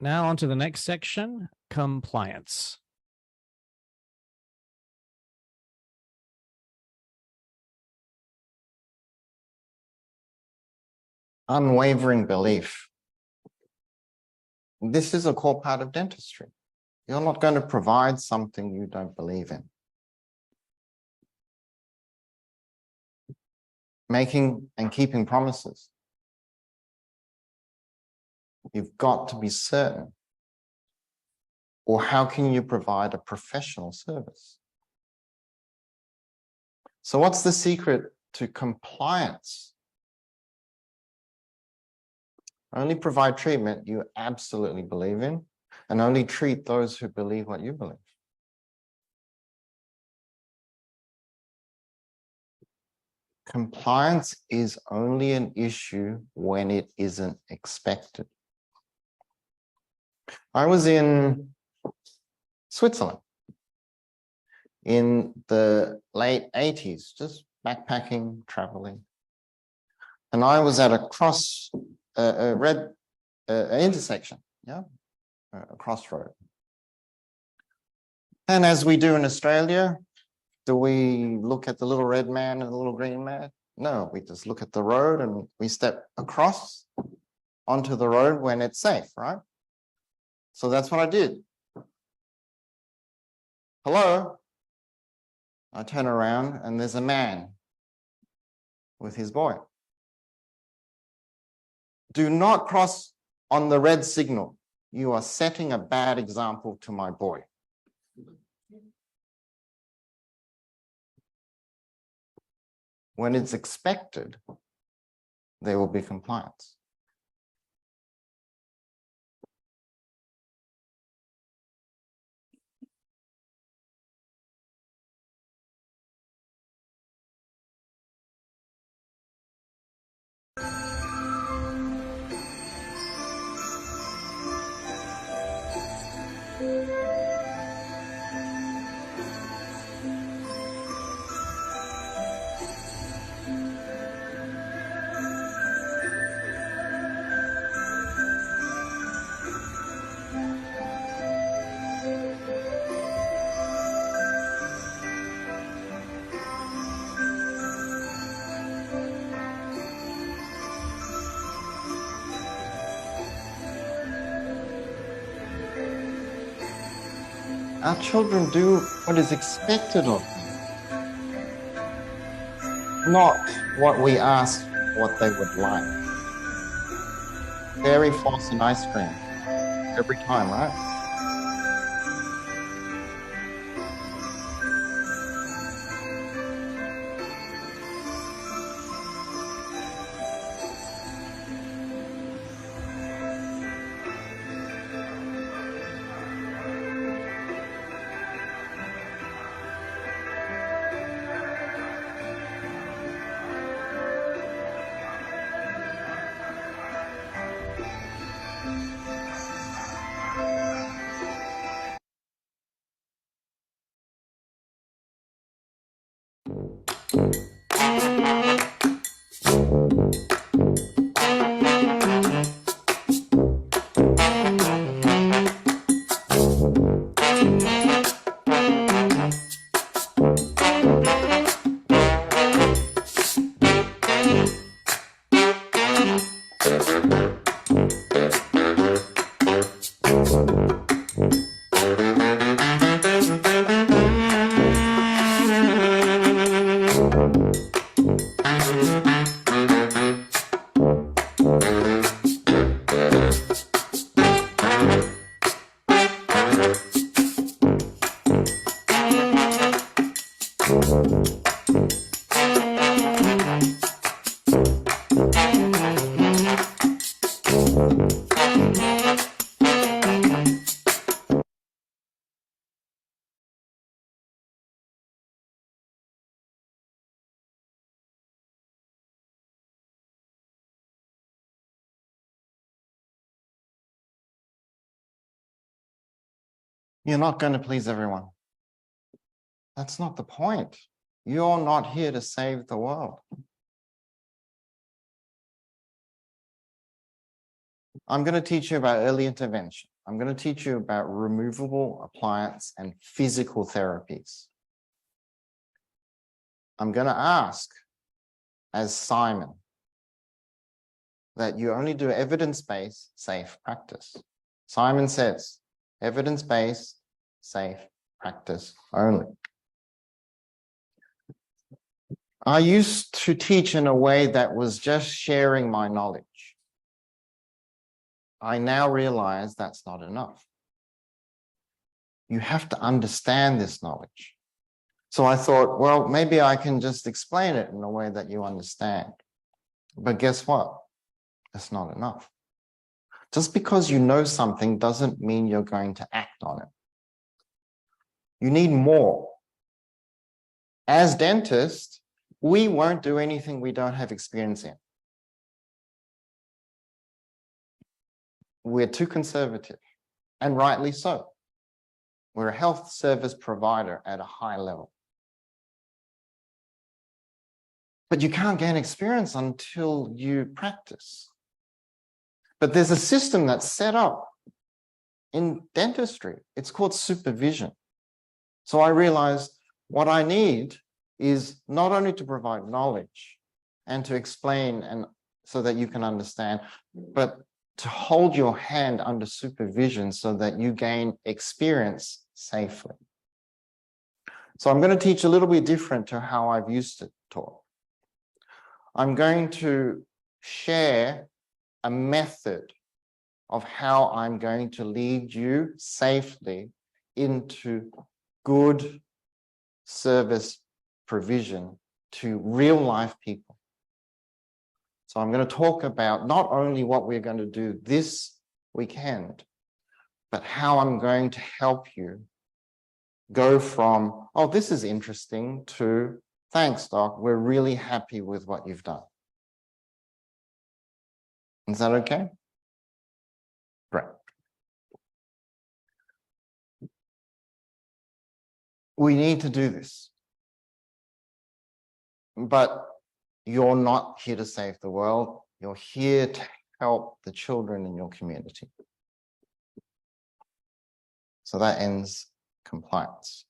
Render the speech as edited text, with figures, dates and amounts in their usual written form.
Now on to the next section, compliance. Unwavering belief. This is a core part of dentistry. You're not going to provide something you don't believe in. Making and keeping promises. You've got to be certain. Or how can you provide a professional service? So what's the secret to compliance? Only provide treatment you absolutely believe in, and only treat those who believe what you believe. Compliance is only an issue when it isn't expected. I was in Switzerland in the late 80s, just backpacking, traveling. And I was at a intersection, a crossroad. And as we do in Australia, do we look at the little red man and the little green man? No, we just look at the road and we step across onto the road when it's safe, right? So that's what I did. Hello? I turn around and there's a man with his boy. Do not cross on the red signal. You are setting a bad example to my boy. When it's expected, there will be compliance. Our children do what is expected of them, not what we ask what they would like. Fairy floss and ice cream every time, right? You're not going to please everyone. That's not the point. You're not here to save the world. I'm going to teach you about early intervention. I'm going to teach you about removable appliance and physical therapies. I'm going to ask, as Simon, that you only do evidence-based safe practice. Simon says, evidence-based safe practice only. I used to teach in a way that was just sharing my knowledge. I now realize that's not enough. You have to understand this knowledge. So I thought, well, maybe I can just explain it in a way that you understand. But guess what? It's not enough. Just because you know something doesn't mean you're going to act on it. You need more. As dentists, we won't do anything we don't have experience in. We're too conservative, and rightly so. We're a health service provider at a high level. But you can't gain experience until you practice. But there's a system that's set up in dentistry. It's called supervision. So I realized what I need is not only to provide knowledge and to explain and so that you can understand, but to hold your hand under supervision so that you gain experience safely. So I'm going to teach a little bit different to how I've used to talk. I'm going to share a method of how I'm going to lead you safely into good service provision to real life people. So I'm going to talk about not only what we're going to do this weekend, but how I'm going to help you go from, oh, this is interesting, to, thanks, Doc, we're really happy with what you've done. Is that okay? Great. We need to do this. But you're not here to save the world. You're here to help the children in your community. So that ends compliance.